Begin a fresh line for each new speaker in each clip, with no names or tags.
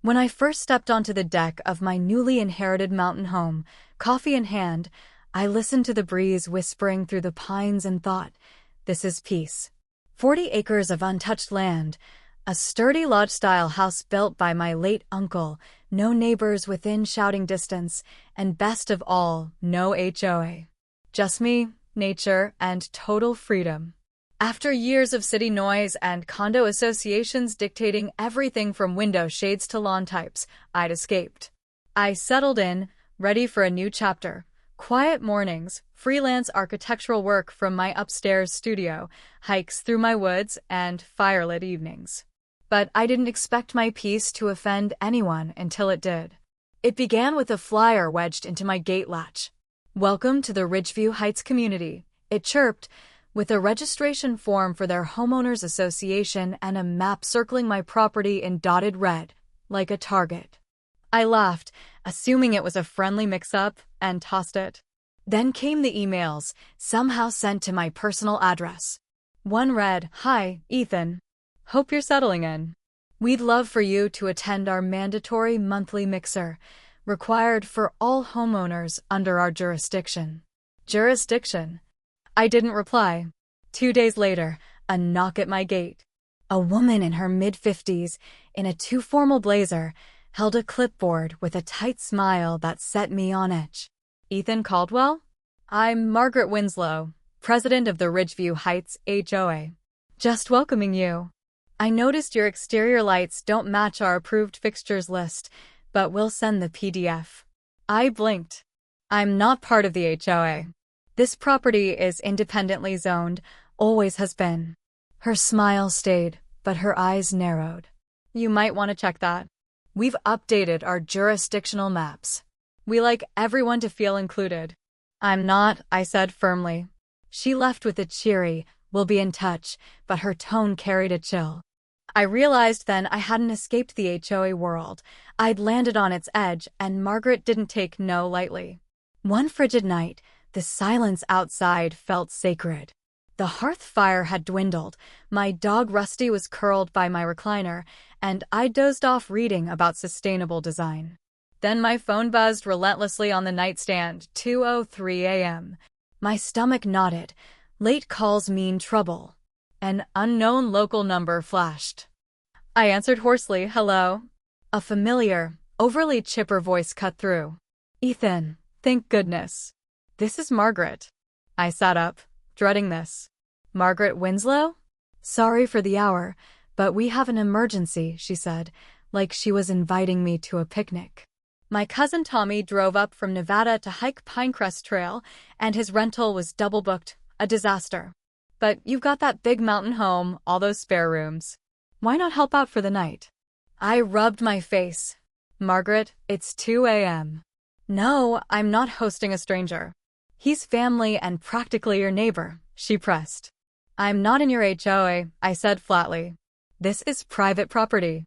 When I first stepped onto the deck of my newly inherited mountain home, coffee in hand, I listened to the breeze whispering through the pines and thought, this is peace. 40 acres of untouched land, a sturdy lodge-style house built by my late uncle, no neighbors within shouting distance, and best of all, no HOA. Just me, nature, and total freedom. After years of city noise and condo associations dictating everything from window shades to lawn types, I'd escaped. I settled in, ready for a new chapter. Quiet mornings, freelance architectural work from my upstairs studio, hikes through my woods, and firelit evenings. But I didn't expect my peace to offend anyone until it did. It began with a flyer wedged into my gate latch. "Welcome to the Ridgeview Heights community," it chirped, with a registration form for their homeowners association and a map circling my property in dotted red, like a target. I laughed, assuming it was a friendly mix-up, and tossed it. Then came the emails, somehow sent to my personal address. One read, "Hi, Ethan. Hope you're settling in. We'd love for you to attend our mandatory monthly mixer, required for all homeowners under our jurisdiction." Jurisdiction? I didn't reply. 2 days later, a knock at my gate. A woman in her mid-50s, in a too-formal blazer, held a clipboard with a tight smile that set me on edge. "Ethan Caldwell? I'm Margaret Winslow, president of the Ridgeview Heights HOA. Just welcoming you. I noticed your exterior lights don't match our approved fixtures list, but we'll send the PDF." I blinked. I'm not part of the HOA. This property is independently zoned, always has been. Her smile stayed, but her eyes narrowed. "You might want to check that. We've updated our jurisdictional maps. We like everyone to feel included." "I'm not," I said firmly. She left with a cheery, "We'll be in touch," but her tone carried a chill. I realized then I hadn't escaped the HOA world. I'd landed on its edge, and Margaret didn't take no lightly. One frigid night, the silence outside felt sacred. The hearth fire had dwindled, my dog Rusty was curled by my recliner, and I dozed off reading about sustainable design. Then my phone buzzed relentlessly on the nightstand, 2:03 a.m. My stomach knotted. Late calls mean trouble. An unknown local number flashed. I answered hoarsely, "Hello." A familiar, overly chipper voice cut through. "Ethan, thank goodness. This is Margaret." I sat up, dreading this. "Margaret Winslow? Sorry for the hour, but we have an emergency," she said, like she was inviting me to a picnic. My cousin Tommy drove up from Nevada to hike Pinecrest Trail, and his rental was double-booked, a disaster. "But you've got that big mountain home, all those spare rooms. Why not help out for the night?" I rubbed my face. "Margaret, it's 2 a.m. "No, I'm not hosting a stranger. He's family and practically your neighbor," she pressed. "I'm not in your HOA," I said flatly. "This is private property.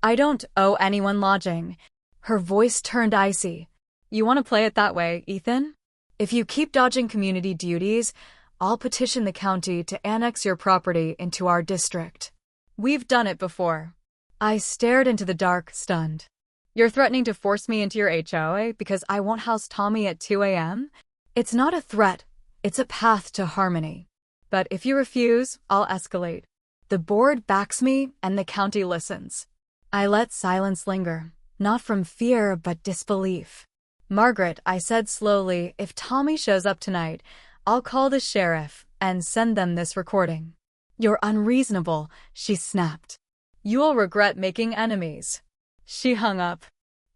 I don't owe anyone lodging." Her voice turned icy. "You want to play it that way, Ethan? If you keep dodging community duties, I'll petition the county to annex your property into our district. We've done it before." I stared into the dark, stunned. "You're threatening to force me into your HOA because I won't house Tommy at 2 a.m.? It's not a threat, it's a path to harmony. But if you refuse, I'll escalate. The board backs me and the county listens." I let silence linger, not from fear but disbelief. "Margaret," I said slowly, "if Tommy shows up tonight, I'll call the sheriff and send them this recording." "You're unreasonable," she snapped. "You'll regret making enemies." She hung up.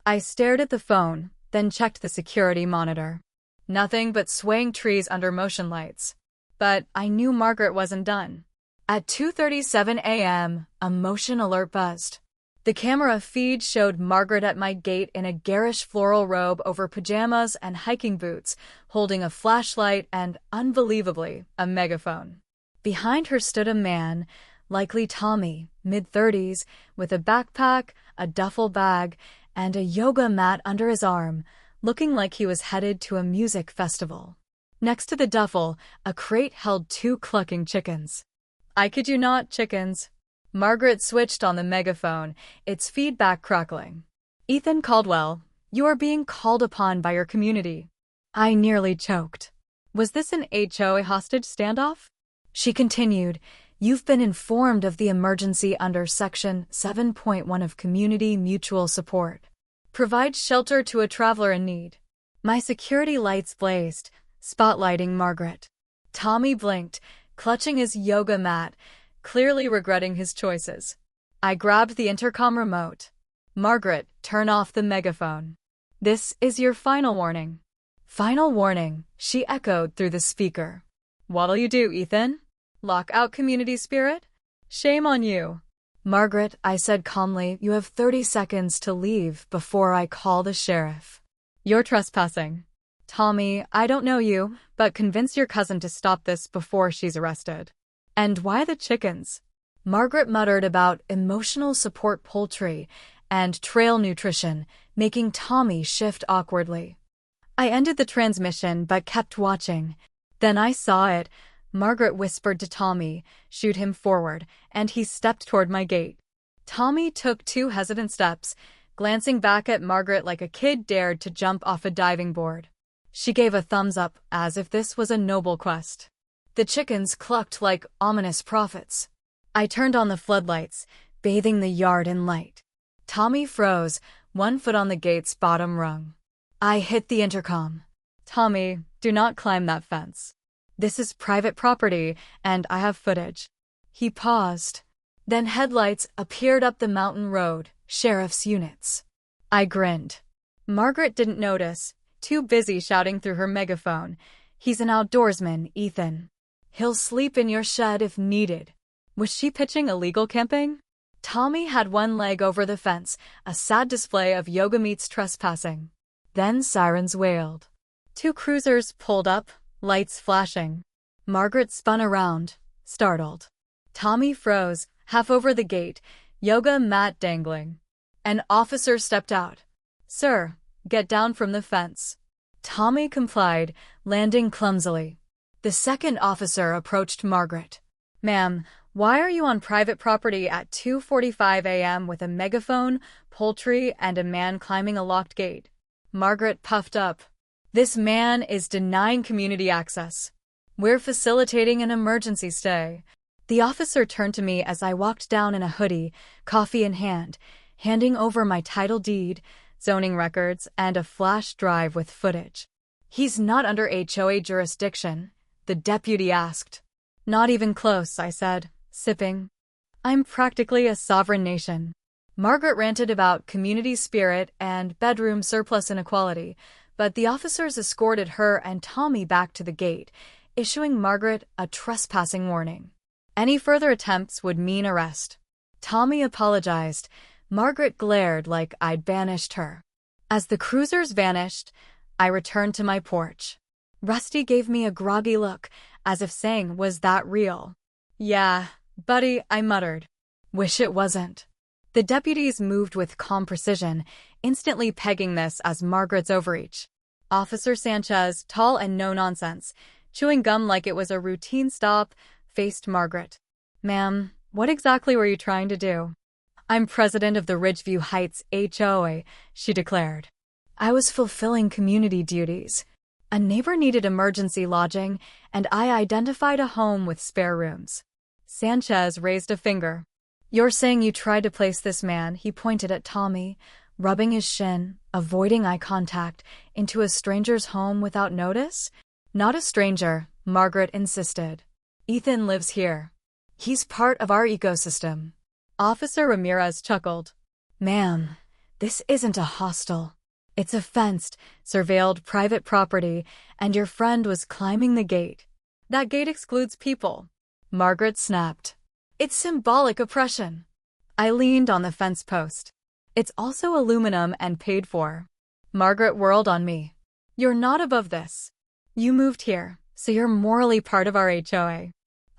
I stared at the phone, then checked the security monitor. Nothing but swaying trees under motion lights. But I knew Margaret wasn't done. At 2:37 a.m., a motion alert buzzed. The camera feed showed Margaret at my gate in a garish floral robe over pajamas and hiking boots, holding a flashlight and, unbelievably, a megaphone. Behind her stood a man, likely Tommy, mid-30s, with a backpack, a duffel bag, and a yoga mat under his arm, looking like he was headed to a music festival. Next to the duffel, a crate held 2 clucking chickens. I kid you not, chickens. Margaret switched on the megaphone, its feedback crackling. Ethan Caldwell, you are being called upon by your community. I nearly choked. Was this an HOA hostage standoff? She continued, you've been informed of the emergency under Section 7.1 of Community Mutual Support. Provide shelter to a traveler in need. My security lights blazed, spotlighting Margaret. Tommy blinked, clutching his yoga mat, clearly regretting his choices. I grabbed the intercom remote. Margaret, turn off the megaphone. This is your final warning. Final warning, she echoed through the speaker. What'll you do, Ethan? Lock out community spirit? Shame on you. Margaret, I said calmly, you have 30 seconds to leave before I call the sheriff. You're trespassing. Tommy, I don't know you, but convince your cousin to stop this before she's arrested. And why the chickens? Margaret muttered about emotional support poultry and trail nutrition, making Tommy shift awkwardly. I ended the transmission but kept watching. Then I saw it. Margaret whispered to Tommy, shoot him forward, and he stepped toward my gate. Tommy took 2 hesitant steps, glancing back at Margaret like a kid dared to jump off a diving board. She gave a thumbs up, as if this was a noble quest. The chickens clucked like ominous prophets. I turned on the floodlights, bathing the yard in light. Tommy froze, 1 foot on the gate's bottom rung. I hit the intercom. Tommy, do not climb that fence. This is private property, and I have footage. He paused. Then headlights appeared up the mountain road, sheriff's units. I grinned. Margaret didn't notice, too busy shouting through her megaphone. He's an outdoorsman, Ethan. He'll sleep in your shed if needed. Was she pitching illegal camping? Tommy had 1 leg over the fence, a sad display of yoga meets trespassing. Then sirens wailed. 2 cruisers pulled up, lights flashing. Margaret spun around, startled. Tommy froze, half over the gate, yoga mat dangling. An officer stepped out. Sir, get down from the fence. Tommy complied, landing clumsily. The second officer approached Margaret. Ma'am, why are you on private property at 2:45 a.m. with a megaphone, poultry, and a man climbing a locked gate? Margaret puffed up. This man is denying community access. We're facilitating an emergency stay. The officer turned to me as I walked down in a hoodie, coffee in hand, handing over my title deed, zoning records, and a flash drive with footage. He's not under HOA jurisdiction, the deputy asked. Not even close, I said, sipping. I'm practically a sovereign nation. Margaret ranted about community spirit and bedroom surplus inequality, but the officers escorted her and Tommy back to the gate, issuing Margaret a trespassing warning. Any further attempts would mean arrest. Tommy apologized. Margaret glared like I'd banished her. As the cruisers vanished, I returned to my porch. Rusty gave me a groggy look, as if saying, was that real? Yeah, buddy, I muttered. Wish it wasn't. The deputies moved with calm precision, instantly pegging this as Margaret's overreach. Officer Sanchez, tall and no-nonsense, chewing gum like it was a routine stop, faced Margaret. Ma'am, what exactly were you trying to do? I'm president of the Ridgeview Heights HOA, she declared. I was fulfilling community duties. A neighbor needed emergency lodging, and I identified a home with spare rooms. Sanchez raised a finger. You're saying you tried to place this man, he pointed at Tommy, rubbing his shin, avoiding eye contact, into a stranger's home without notice? Not a stranger, Margaret insisted. Ethan lives here. He's part of our ecosystem. Officer Ramirez chuckled. Ma'am, this isn't a hostel. It's a fenced, surveilled private property, and your friend was climbing the gate. That gate excludes people. Margaret snapped. It's symbolic oppression. I leaned on the fence post. It's also aluminum and paid for. Margaret whirled on me. You're not above this. You moved here, so you're morally part of our HOA.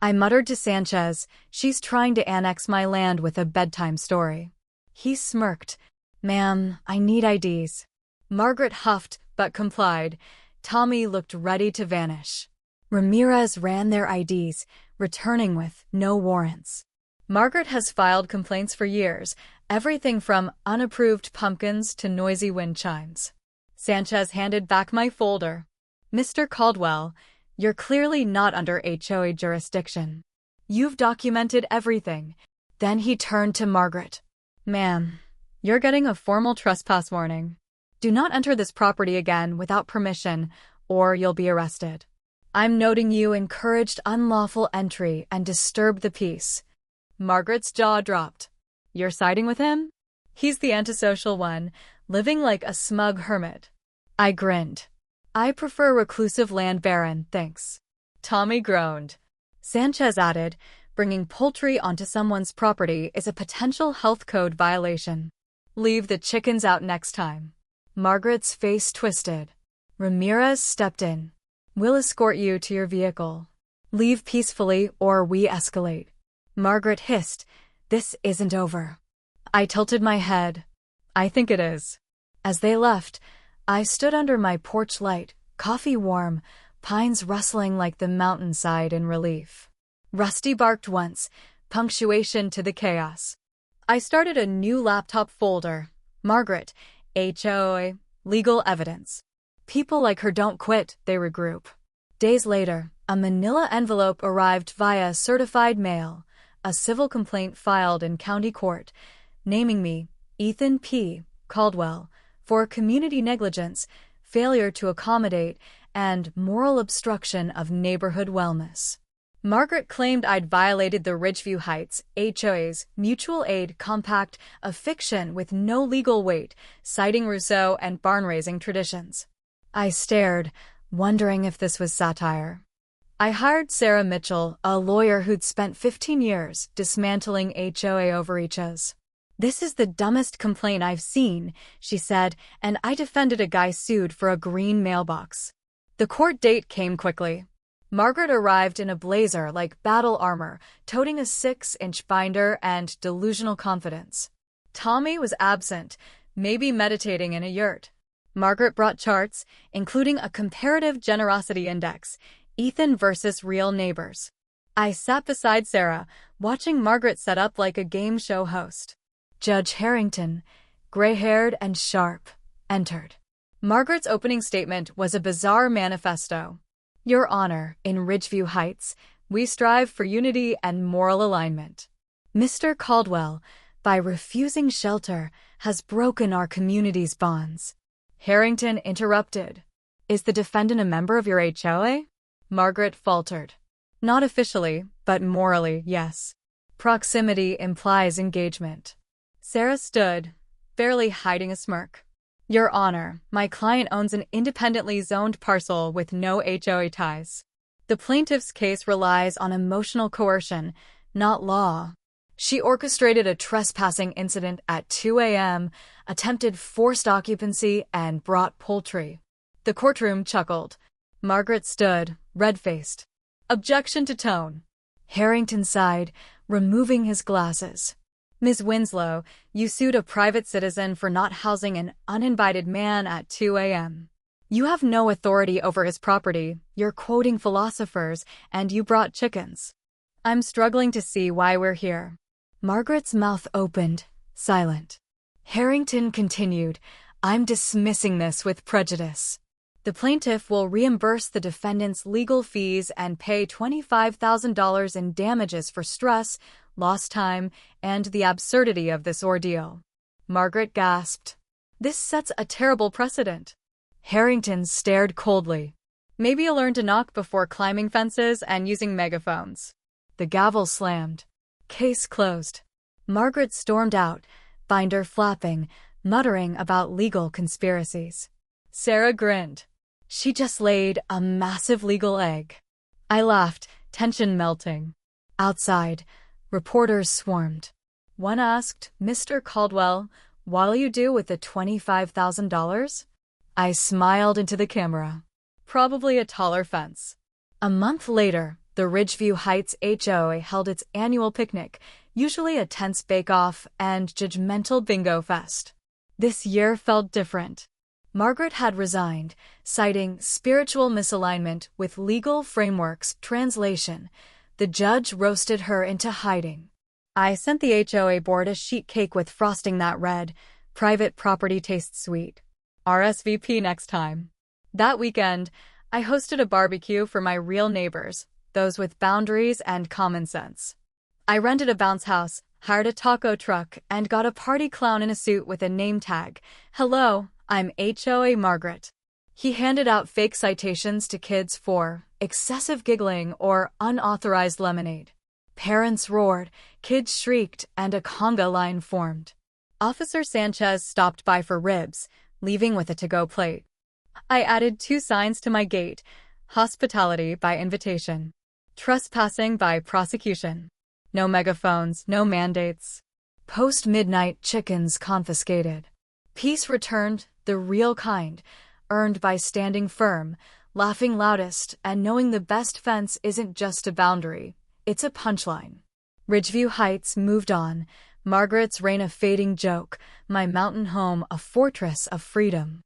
I muttered to Sanchez, she's trying to annex my land with a bedtime story. He smirked. Ma'am, I need IDs. Margaret huffed, but complied. Tommy looked ready to vanish. Ramirez ran their IDs, returning with no warrants. Margaret has filed complaints for years, everything from unapproved pumpkins to noisy wind chimes. Sanchez handed back my folder. Mr. Caldwell, you're clearly not under HOA jurisdiction. You've documented everything. Then he turned to Margaret. Ma'am, you're getting a formal trespass warning. Do not enter this property again without permission, or you'll be arrested. I'm noting you encouraged unlawful entry and disturbed the peace. Margaret's jaw dropped. You're siding with him? He's the antisocial one, living like a smug hermit. I grinned. I prefer reclusive land baron, thanks. Tommy groaned. Sanchez added, bringing poultry onto someone's property is a potential health code violation. Leave the chickens out next time. Margaret's face twisted. Ramirez stepped in. We'll escort you to your vehicle. Leave peacefully or we escalate. Margaret hissed, this isn't over. I tilted my head. I think it is. As they left, I stood under my porch light, coffee warm, pines rustling like the mountainside in relief. Rusty barked once, punctuation to the chaos. I started a new laptop folder. Margaret, HOA, legal evidence. People like her don't quit, they regroup. Days later, a manila envelope arrived via certified mail, a civil complaint filed in county court, naming me, Ethan P. Caldwell, for community negligence, failure to accommodate, and moral obstruction of neighborhood wellness. Margaret claimed I'd violated the Ridgeview Heights HOA's Mutual Aid Compact, a fiction with no legal weight, citing Rousseau and barn-raising traditions. I stared, wondering if this was satire. I hired Sarah Mitchell, a lawyer who'd spent 15 years dismantling HOA overreaches. This is the dumbest complaint I've seen, she said, and I defended a guy sued for a green mailbox. The court date came quickly. Margaret arrived in a blazer like battle armor, toting a 6-inch binder and delusional confidence. Tommy was absent, maybe meditating in a yurt. Margaret brought charts, including a comparative generosity index, Ethan versus real neighbors. I sat beside Sarah, watching Margaret set up like a game show host. Judge Harrington, gray-haired and sharp, entered. Margaret's opening statement was a bizarre manifesto. Your Honor, in Ridgeview Heights, we strive for unity and moral alignment. Mr. Caldwell, by refusing shelter, has broken our community's bonds. Harrington interrupted. Is the defendant a member of your HOA? Margaret faltered. Not officially, but morally, yes. Proximity implies engagement. Sarah stood, barely hiding a smirk. Your Honor, my client owns an independently zoned parcel with no HOA ties. The plaintiff's case relies on emotional coercion, not law. She orchestrated a trespassing incident at 2 a.m., attempted forced occupancy, and brought poultry. The courtroom chuckled. Margaret stood, red-faced. Objection to tone. Harrington sighed, removing his glasses. Ms. Winslow, you sued a private citizen for not housing an uninvited man at 2 a.m. You have no authority over his property, you're quoting philosophers, and you brought chickens. I'm struggling to see why we're here. Margaret's mouth opened, silent. Harrington continued, I'm dismissing this with prejudice. The plaintiff will reimburse the defendant's legal fees and pay $25,000 in damages for stress, lost time, and the absurdity of this ordeal. Margaret gasped. This sets a terrible precedent. Harrington stared coldly. Maybe you'll learn to knock before climbing fences and using megaphones. The gavel slammed. Case closed. Margaret stormed out, binder flapping, muttering about legal conspiracies. Sarah grinned. She just laid a massive legal egg. I laughed, tension melting. Outside, reporters swarmed. One asked, Mr. Caldwell, what'll you do with the $25,000? I smiled into the camera. Probably a taller fence. A month later, the Ridgeview Heights HOA held its annual picnic, usually a tense bake-off and judgmental bingo fest. This year felt different. Margaret had resigned, citing spiritual misalignment with legal frameworks translation. The judge roasted her into hiding. I sent the HOA board a sheet cake with frosting that read, "Private property tastes sweet. RSVP next time." That weekend, I hosted a barbecue for my real neighbors, those with boundaries and common sense. I rented a bounce house, hired a taco truck, and got a party clown in a suit with a name tag. "Hello, I'm HOA Margaret." He handed out fake citations to kids for excessive giggling or unauthorized lemonade. Parents roared, kids shrieked, and a conga line formed. Officer Sanchez stopped by for ribs, leaving with a to-go plate. I added 2 signs to my gate: hospitality by invitation, trespassing by prosecution. No megaphones, no mandates. Post-midnight chickens confiscated. Peace returned, the real kind, earned by standing firm, laughing loudest, and knowing the best fence isn't just a boundary, it's a punchline. Ridgeview Heights moved on, Margaret's reign a fading joke, my mountain home a fortress of freedom.